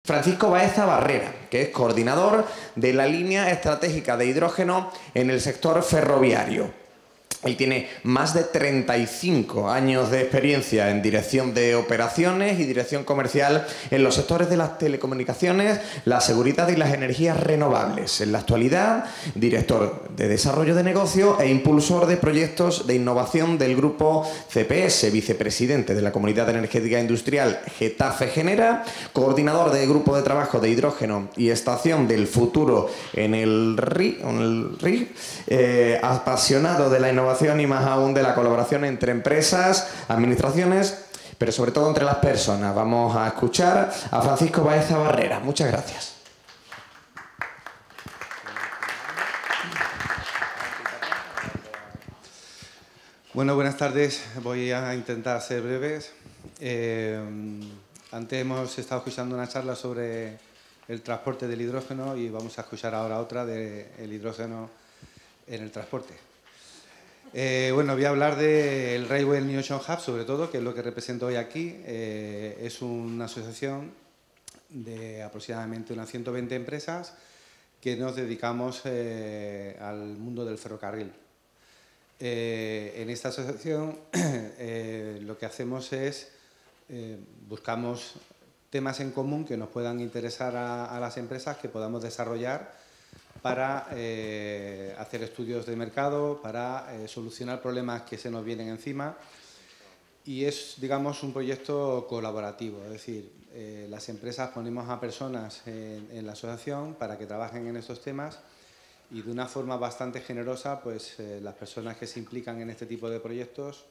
Francisco Baeza Barrera, que es coordinador de la línea estratégica de hidrógeno en el sector ferroviario. Él tiene más de 35 años de experiencia en dirección de operaciones y dirección comercial en los sectores de las telecomunicaciones, la seguridad y las energías renovables. En la actualidad, director de desarrollo de negocio e impulsor de proyectos de innovación del grupo CPS, vicepresidente de la Comunidad Energética Industrial Getafe Genera, coordinador del grupo de trabajo de hidrógeno y estación del futuro en el RI, apasionado de la innovación y más aún de la colaboración entre empresas, administraciones, pero sobre todo entre las personas. Vamos a escuchar a Francisco Baeza Barrera. Muchas gracias. Bueno, buenas tardes. Voy a intentar ser breves. Antes hemos estado escuchando una charla sobre el transporte del hidrógeno y vamos a escuchar ahora otra del hidrógeno en el transporte. Bueno, voy a hablar del Railway Innovation Hub, sobre todo, que es lo que represento hoy aquí. Es una asociación de aproximadamente unas 120 empresas que nos dedicamos al mundo del ferrocarril. En esta asociación lo que hacemos es buscamos temas en común que nos puedan interesar a las empresas, que podamos desarrollar para hacer estudios de mercado, para solucionar problemas que se nos vienen encima. Y es, digamos, un proyecto colaborativo, es decir, las empresas ponemos a personas en la asociación para que trabajen en estos temas y de una forma bastante generosa, pues las personas que se implican en este tipo de proyectos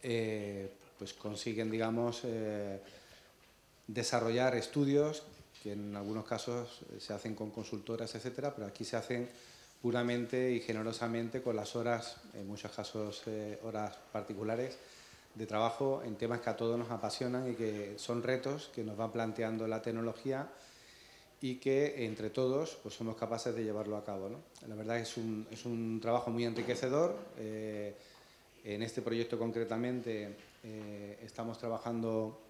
pues consiguen, digamos, desarrollar estudios que en algunos casos se hacen con consultoras, etcétera, pero aquí se hacen puramente y generosamente con las horas, en muchos casos horas particulares, de trabajo en temas que a todos nos apasionan y que son retos que nos va planteando la tecnología y que entre todos pues somos capaces de llevarlo a cabo, ¿no? La verdad es un trabajo muy enriquecedor. En este proyecto concretamente estamos trabajando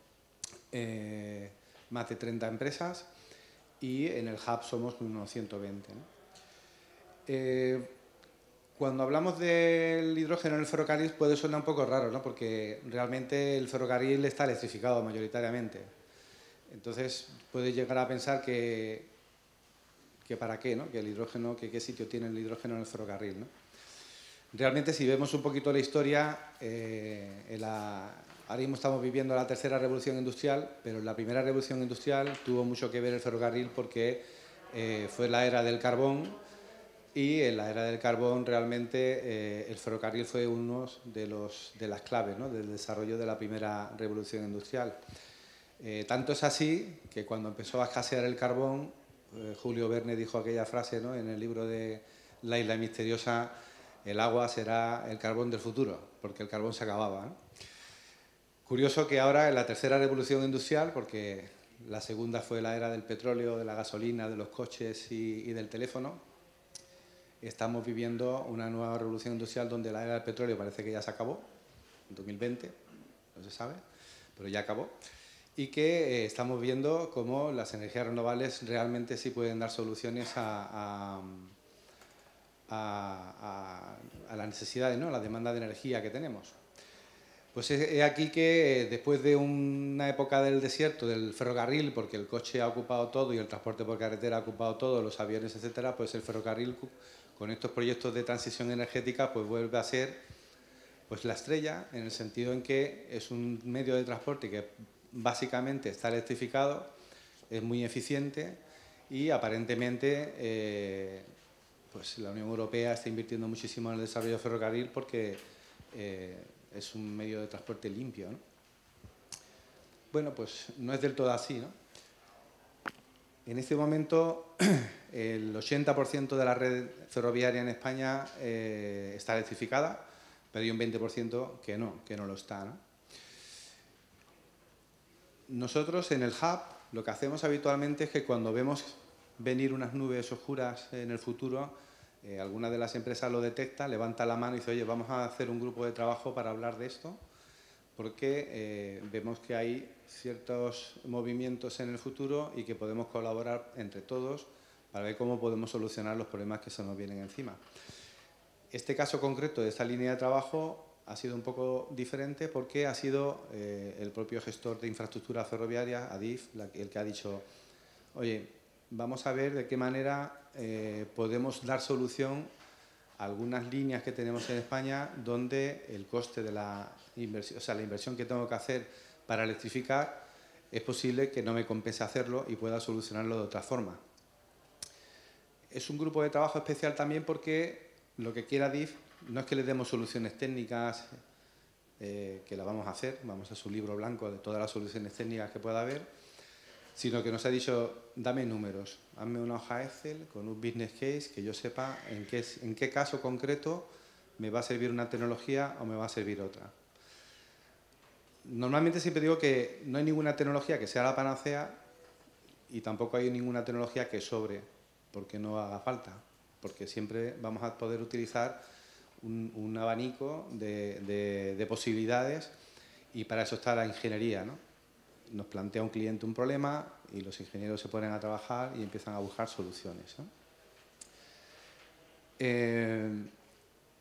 más de 30 empresas y en el hub somos unos 120, ¿no? Cuando hablamos del hidrógeno en el ferrocarril puede sonar un poco raro, ¿no? Porque realmente el ferrocarril está electrificado mayoritariamente. Entonces puede llegar a pensar que para qué, ¿no? Que el hidrógeno, que qué sitio tiene el hidrógeno en el ferrocarril, ¿no? Realmente, si vemos un poquito la historia, ahora mismo estamos viviendo la tercera revolución industrial, pero en la primera revolución industrial tuvo mucho que ver el ferrocarril porque fue la era del carbón y en la era del carbón realmente el ferrocarril fue uno de las claves, ¿no? Del desarrollo de la primera revolución industrial. Tanto es así que cuando empezó a escasear el carbón, Julio Verne dijo aquella frase, ¿no? En el libro de La isla misteriosa: el agua será el carbón del futuro, porque el carbón se acababa, ¿no? Curioso que ahora en la tercera revolución industrial, porque la segunda fue la era del petróleo, de la gasolina, de los coches y del teléfono, estamos viviendo una nueva revolución industrial donde la era del petróleo parece que ya se acabó, en 2020, no se sabe, pero ya acabó, y que estamos viendo cómo las energías renovables realmente sí pueden dar soluciones a las necesidades, ¿no? A la demanda de energía que tenemos. Pues es aquí que después de una época del desierto, del ferrocarril, porque el coche ha ocupado todo y el transporte por carretera ha ocupado todo, los aviones, etcétera, pues el ferrocarril con estos proyectos de transición energética pues vuelve a ser pues la estrella, en el sentido en que es un medio de transporte que básicamente está electrificado, es muy eficiente y aparentemente pues la Unión Europea está invirtiendo muchísimo en el desarrollo del ferrocarril porque es un medio de transporte limpio, ¿no? Bueno, pues no es del todo así, ¿no? En este momento el 80% de la red ferroviaria en España está electrificada, pero hay un 20% que no lo está, ¿no? Nosotros en el hub lo que hacemos habitualmente es que cuando vemos venir unas nubes oscuras en el futuro, alguna de las empresas lo detecta, levanta la mano y dice: oye, vamos a hacer un grupo de trabajo para hablar de esto, porque vemos que hay ciertos movimientos en el futuro y que podemos colaborar entre todos para ver cómo podemos solucionar los problemas que se nos vienen encima. Este caso concreto de esta línea de trabajo ha sido un poco diferente porque ha sido el propio gestor de infraestructura ferroviaria, Adif, el que ha dicho, oye, vamos a ver de qué manera podemos dar solución a algunas líneas que tenemos en España donde el coste de la inversión, o sea, la inversión que tengo que hacer para electrificar, es posible que no me compense hacerlo y pueda solucionarlo de otra forma. Es un grupo de trabajo especial también porque lo que quiere Adif no es que le demos soluciones técnicas, que la vamos a hacer, vamos a su libro blanco de todas las soluciones técnicas que pueda haber, sino que nos ha dicho, dame números, hazme una hoja Excel con un business case que yo sepa en qué caso concreto me va a servir una tecnología o me va a servir otra. Normalmente siempre digo que no hay ninguna tecnología que sea la panacea y tampoco hay ninguna tecnología que sobre, porque no haga falta, porque siempre vamos a poder utilizar un abanico de posibilidades y para eso está la ingeniería, ¿no? Nos plantea un cliente un problema y los ingenieros se ponen a trabajar y empiezan a buscar soluciones, ¿no?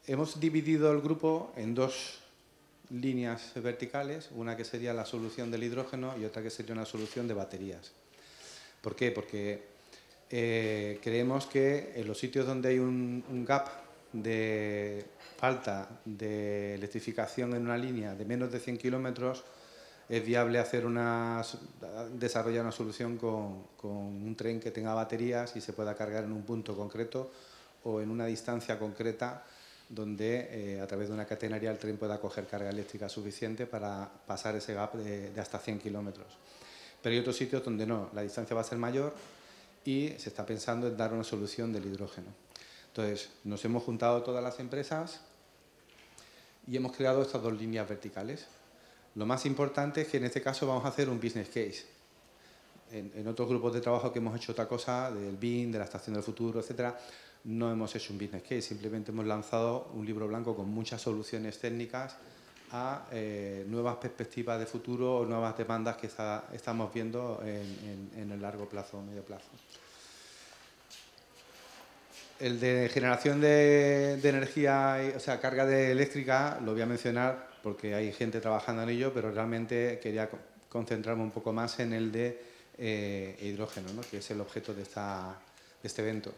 Hemos dividido el grupo en dos líneas verticales, una que sería la solución del hidrógeno y otra que sería una solución de baterías. ¿Por qué? Porque creemos que en los sitios donde hay un gap de falta de electrificación en una línea de menos de 100 kilómetros, es viable desarrollar una solución con un tren que tenga baterías y se pueda cargar en un punto concreto o en una distancia concreta donde a través de una catenaria el tren pueda coger carga eléctrica suficiente para pasar ese gap de hasta 100 kilómetros. Pero hay otros sitios donde no, la distancia va a ser mayor y se está pensando en dar una solución del hidrógeno. Entonces, nos hemos juntado todas las empresas y hemos creado estas dos líneas verticales. Lo más importante es que en este caso vamos a hacer un business case. En otros grupos de trabajo que hemos hecho otra cosa, del BIM, de la Estación del Futuro, etcétera, no hemos hecho un business case, simplemente hemos lanzado un libro blanco con muchas soluciones técnicas a nuevas perspectivas de futuro o nuevas demandas que estamos viendo en el largo plazo o medio plazo. El de generación de energía, o sea, carga eléctrica, lo voy a mencionar porque hay gente trabajando en ello, pero realmente quería concentrarme un poco más en el de hidrógeno, ¿no? Que es el objeto de este evento.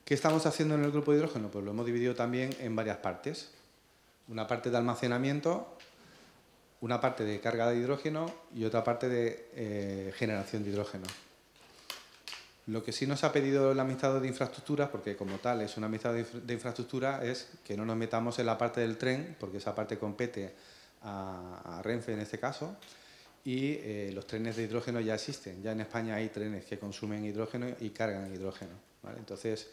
¿Qué estamos haciendo en el grupo de hidrógeno? Pues lo hemos dividido también en varias partes. Una parte de almacenamiento, una parte de carga de hidrógeno y otra parte de generación de hidrógeno. Lo que sí nos ha pedido el administrador de infraestructuras, porque como tal es un administrador de infraestructura, es que no nos metamos en la parte del tren, porque esa parte compete a Renfe en este caso, y los trenes de hidrógeno ya existen. Ya en España hay trenes que consumen hidrógeno y cargan hidrógeno, ¿vale? Entonces,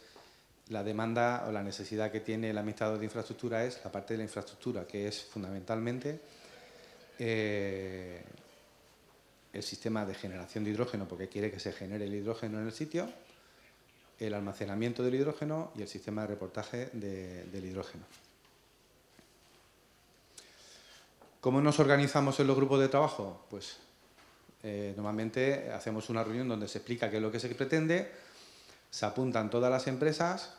la demanda o la necesidad que tiene el administrador de infraestructura es la parte de la infraestructura, que es fundamentalmente el sistema de generación de hidrógeno, porque quiere que se genere el hidrógeno en el sitio, el almacenamiento del hidrógeno y el sistema de reportaje del hidrógeno. ¿Cómo nos organizamos en los grupos de trabajo? Pues normalmente hacemos una reunión donde se explica qué es lo que se pretende, se apuntan todas las empresas.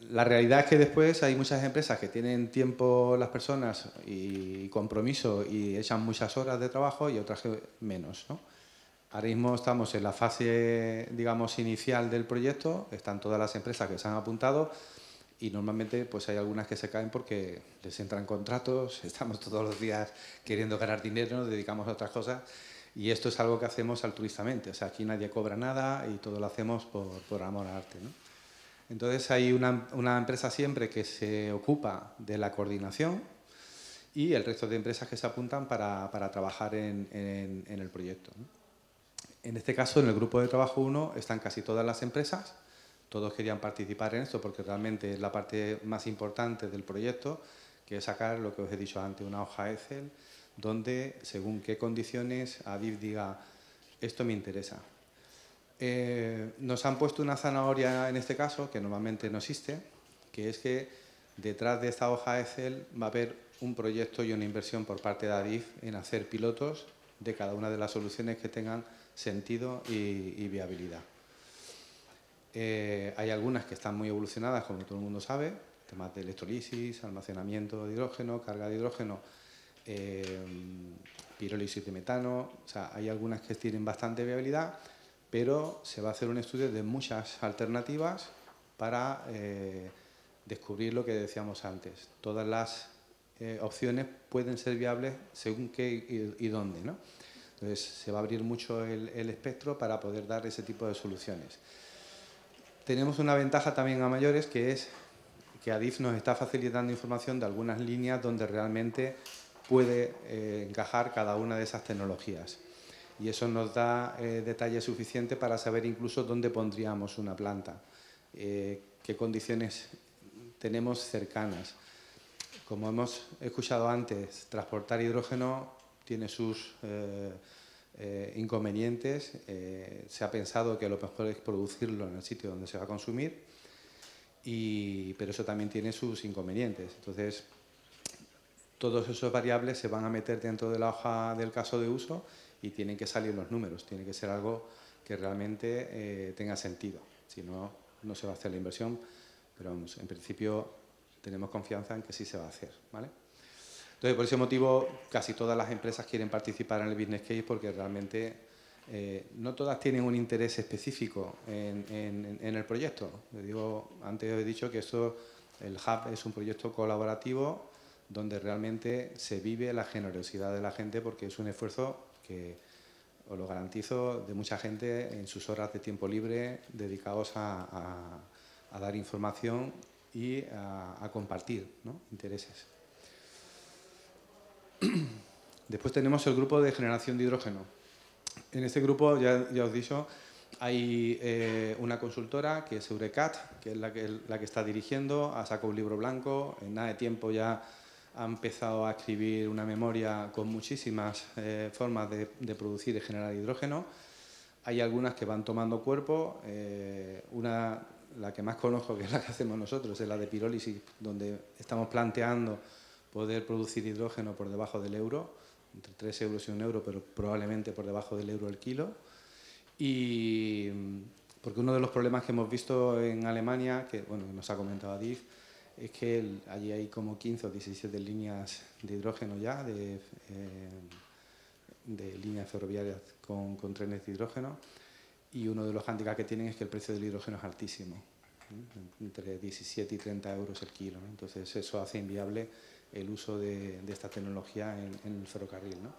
La realidad es que después hay muchas empresas que tienen tiempo las personas y compromiso y echan muchas horas de trabajo y otras que menos, ¿no? Ahora mismo estamos en la fase, digamos, inicial del proyecto, están todas las empresas que se han apuntado y normalmente pues hay algunas que se caen porque les entran contratos, estamos todos los días queriendo ganar dinero, nos dedicamos a otras cosas y esto es algo que hacemos altruistamente, o sea, aquí nadie cobra nada y todo lo hacemos por amor al arte, ¿no? Entonces hay una empresa siempre que se ocupa de la coordinación y el resto de empresas que se apuntan para trabajar en el proyecto, ¿no? En este caso, en el grupo de trabajo 1 están casi todas las empresas, todos querían participar en esto porque realmente es la parte más importante del proyecto, que es sacar lo que os he dicho antes, una hoja Excel, donde según qué condiciones Adif diga, esto me interesa. Nos han puesto una zanahoria en este caso, que normalmente no existe, que es que detrás de esta hoja Excel va a haber un proyecto y una inversión por parte de Adif en hacer pilotos de cada una de las soluciones que tengan sentido y viabilidad. Hay algunas que están muy evolucionadas, como todo el mundo sabe, temas de electrolisis, almacenamiento de hidrógeno, carga de hidrógeno, pirólisis de metano. O sea, hay algunas que tienen bastante viabilidad, pero se va a hacer un estudio de muchas alternativas para descubrir lo que decíamos antes. Todas las opciones pueden ser viables según qué y dónde, ¿no? Entonces, se va a abrir mucho el espectro para poder dar ese tipo de soluciones. Tenemos una ventaja también a mayores, que es que Adif nos está facilitando información de algunas líneas donde realmente puede encajar cada una de esas tecnologías. Y eso nos da detalle suficiente para saber incluso dónde pondríamos una planta, qué condiciones tenemos cercanas. Como hemos escuchado antes, transportar hidrógeno tiene sus inconvenientes. Se ha pensado que lo mejor es producirlo en el sitio donde se va a consumir, pero eso también tiene sus inconvenientes. Entonces, todos esos variables se van a meter dentro de la hoja del caso de uso y tienen que salir los números. Tiene que ser algo que realmente tenga sentido. Si no, no se va a hacer la inversión, pero vamos, en principio tenemos confianza en que sí se va a hacer, ¿vale? Entonces, por ese motivo, casi todas las empresas quieren participar en el business case porque realmente no todas tienen un interés específico en el proyecto. Antes he dicho que el Hub es un proyecto colaborativo donde realmente se vive la generosidad de la gente, porque es un esfuerzo que, os lo garantizo, de mucha gente en sus horas de tiempo libre dedicados a dar información y a compartir, ¿no?, intereses. Después tenemos el grupo de generación de hidrógeno. En este grupo, ya os he dicho, hay una consultora que es Eurecat, que es la que está dirigiendo, ha sacado un libro blanco, en nada de tiempo ya ha empezado a escribir una memoria con muchísimas formas de producir y generar hidrógeno. Hay algunas que van tomando cuerpo, la que más conozco, que es la que hacemos nosotros, es la de pirólisis, donde estamos planteando poder producir hidrógeno por debajo del euro, entre 3 euros y 1 euro, pero probablemente por debajo del euro el kilo. Y porque uno de los problemas que hemos visto en Alemania, que bueno, nos ha comentado Adif, es que allí hay como 15 o 17 líneas de hidrógeno ya, de líneas ferroviarias con trenes de hidrógeno, y uno de los hándicaps que tienen es que el precio del hidrógeno es altísimo, entre 17 y 30 euros el kilo, ¿no? Entonces eso hace inviable el uso de esta tecnología en el ferrocarril, ¿no?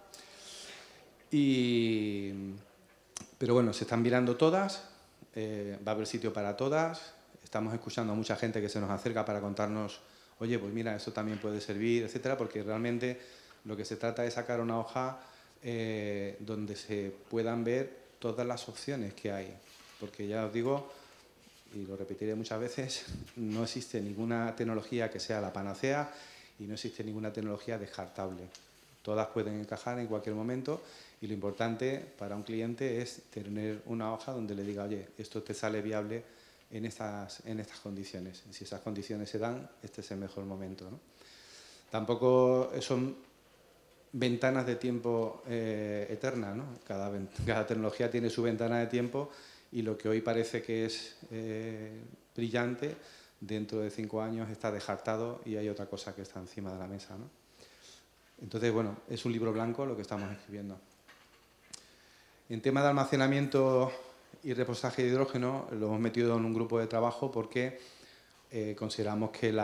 Pero bueno, se están mirando todas, va a haber sitio para todas. Estamos escuchando a mucha gente que se nos acerca para contarnos, oye, pues mira, esto también puede servir, etcétera, porque realmente lo que se trata es sacar una hoja donde se puedan ver todas las opciones que hay. Porque ya os digo, y lo repetiré muchas veces, no existe ninguna tecnología que sea la panacea y no existe ninguna tecnología descartable. Todas pueden encajar en cualquier momento y lo importante para un cliente es tener una hoja donde le diga, oye, esto te sale viable en estas condiciones. Si esas condiciones se dan, este es el mejor momento, ¿no? Tampoco son ventanas de tiempo eternas, ¿no? Cada tecnología tiene su ventana de tiempo y lo que hoy parece que es brillante, dentro de 5 años está descartado y hay otra cosa que está encima de la mesa, ¿no? Entonces, bueno, es un libro blanco lo que estamos escribiendo. En tema de almacenamiento y repostaje de hidrógeno lo hemos metido en un grupo de trabajo porque consideramos que el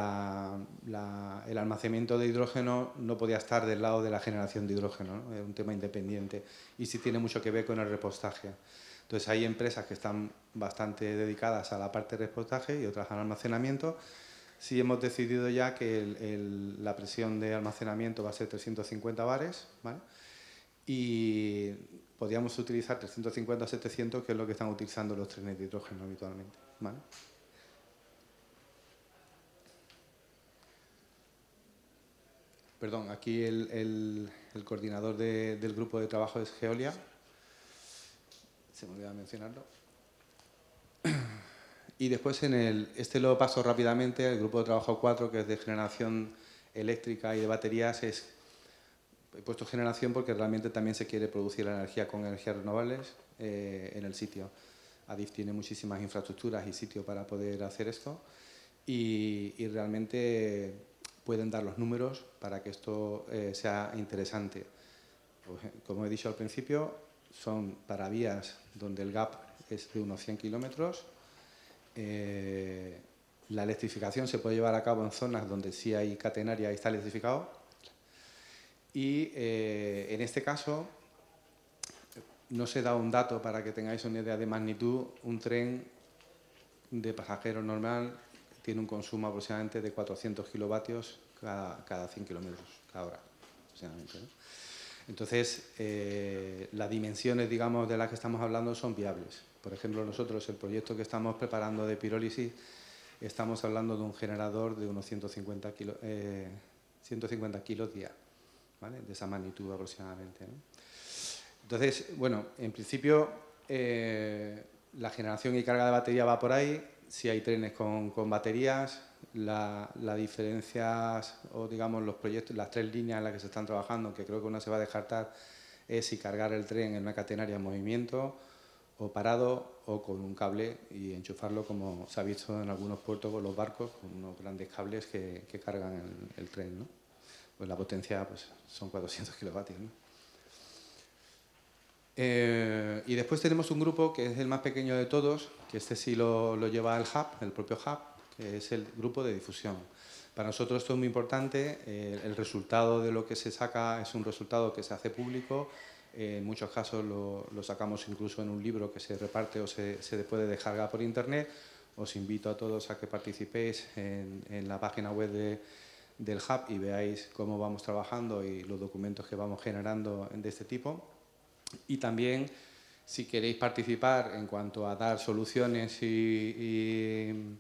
almacenamiento de hidrógeno no podía estar del lado de la generación de hidrógeno, ¿no? Es un tema independiente y sí tiene mucho que ver con el repostaje. Entonces hay empresas que están bastante dedicadas a la parte de repostaje y otras al almacenamiento. Sí hemos decidido ya que la presión de almacenamiento va a ser 350 bares, ¿vale? Y podríamos utilizar 350 o 700, que es lo que están utilizando los trenes de hidrógeno habitualmente, ¿vale? Perdón, aquí el coordinador del grupo de trabajo es Geolia. Se me olvidaba mencionarlo. Y después este lo paso rápidamente, el grupo de trabajo 4, que es de generación eléctrica y de baterías he puesto generación porque realmente también se quiere producir la energía con energías renovables en el sitio. Adif tiene muchísimas infraestructuras y sitios para poder hacer esto y realmente pueden dar los números para que esto sea interesante. Pues, como he dicho al principio, son para vías donde el gap es de unos 100 kilómetros. La electrificación se puede llevar a cabo en zonas donde sí hay catenaria y está electrificado. Y en este caso, no se da un dato para que tengáis una idea de magnitud. Un tren de pasajero normal tiene un consumo aproximadamente de 400 kilovatios cada 100 kilómetros, cada hora, aproximadamente, ¿no? Entonces, las dimensiones, digamos, de las que estamos hablando son viables. Por ejemplo, nosotros, el proyecto que estamos preparando de pirólisis, estamos hablando de un generador de unos 150 kilos día, ¿vale? De esa magnitud aproximadamente, ¿no? Entonces, bueno, en principio, la generación y carga de batería va por ahí. Si hay trenes con baterías, las diferencias o, digamos, los proyectos, las 3 líneas en las que se están trabajando, que creo que una se va a descartar, es si cargar el tren en una catenaria en movimiento o parado o con un cable y enchufarlo, como se ha visto en algunos puertos con los barcos, con unos grandes cables que cargan el tren, ¿no? Pues la potencia pues, son 400 kilovatios, ¿no? Y después tenemos un grupo que es el más pequeño de todos, que este sí lo lleva el hub, el propio hub, que es el grupo de difusión. Para nosotros esto es muy importante. El resultado de lo que se saca es un resultado que se hace público. En muchos casos lo sacamos incluso en un libro que se reparte o se puede descargar por internet. Os invito a todos a que participéis en la página web del hub y veáis cómo vamos trabajando y los documentos que vamos generando de este tipo. Y también, si queréis participar en cuanto a dar soluciones y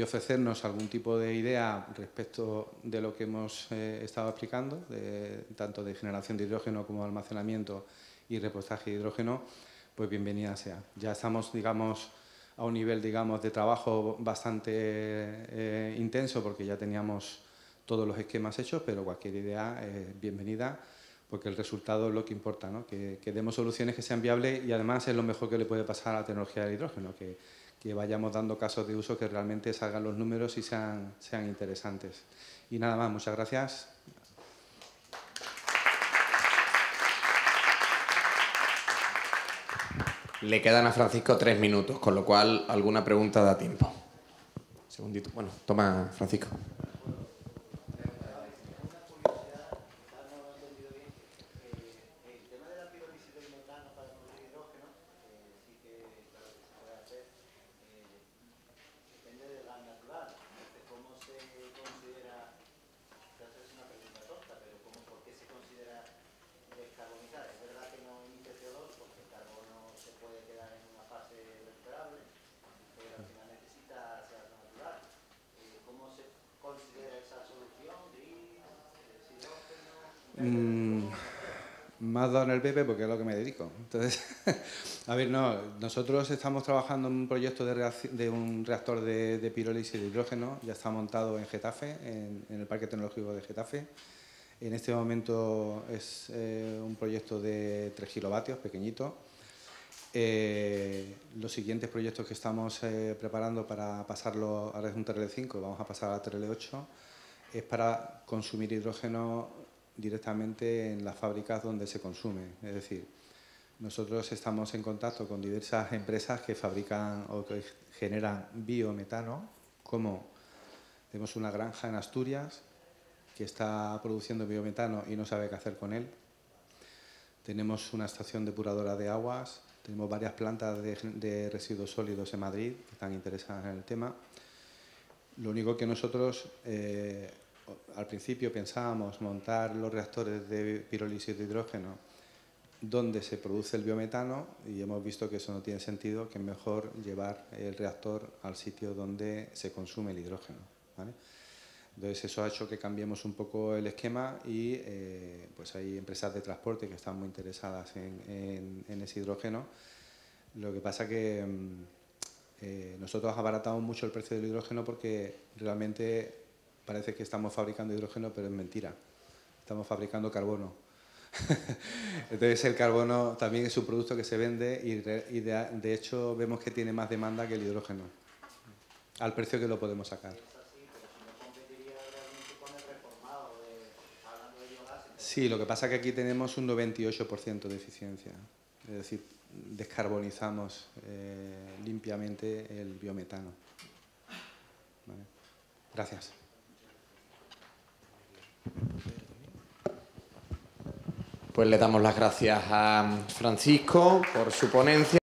ofrecernos algún tipo de idea respecto de lo que hemos estado explicando, tanto de generación de hidrógeno como almacenamiento y repostaje de hidrógeno, pues bienvenida sea. Ya estamos, digamos, a un nivel, digamos, de trabajo bastante intenso porque ya teníamos todos los esquemas hechos, pero cualquier idea es bienvenida, porque el resultado es lo que importa, ¿no? Que demos soluciones que sean viables y además es lo mejor que le puede pasar a la tecnología del hidrógeno, que vayamos dando casos de uso que realmente salgan los números y sean interesantes. Y nada más, muchas gracias. Le quedan a Francisco 3 minutos, con lo cual alguna pregunta da tiempo. Un segundito. Bueno, toma, Francisco. Más dado en el PP porque es a lo que me dedico. Entonces, a ver, no, nosotros estamos trabajando en un proyecto de un reactor de pirólisis de hidrógeno. Ya está montado en Getafe, en el Parque Tecnológico de Getafe. En este momento es un proyecto de 3 kilovatios, pequeñito. Los siguientes proyectos que estamos preparando para pasarlo, ahora es un TRL5, vamos a pasar a TRL8, es para consumir hidrógeno directamente en las fábricas donde se consume. Es decir, nosotros estamos en contacto con diversas empresas que fabrican o que generan biometano, como tenemos una granja en Asturias que está produciendo biometano y no sabe qué hacer con él. Tenemos una estación depuradora de aguas, tenemos varias plantas de residuos sólidos en Madrid que están interesadas en el tema. Lo único que nosotros al principio pensábamos montar los reactores de pirólisis de hidrógeno donde se produce el biometano y hemos visto que eso no tiene sentido, que es mejor llevar el reactor al sitio donde se consume el hidrógeno, ¿vale? Entonces eso ha hecho que cambiemos un poco el esquema y pues hay empresas de transporte que están muy interesadas en ese hidrógeno. Lo que pasa que nosotros abaratamos mucho el precio del hidrógeno porque realmente parece que estamos fabricando hidrógeno, pero es mentira. Estamos fabricando carbono. Entonces el carbono también es un producto que se vende y de hecho vemos que tiene más demanda que el hidrógeno, al precio que lo podemos sacar. Sí, lo que pasa es que aquí tenemos un 98% de eficiencia, es decir, descarbonizamos limpiamente el biometano. ¿Vale? Gracias. Pues le damos las gracias a Francisco por su ponencia.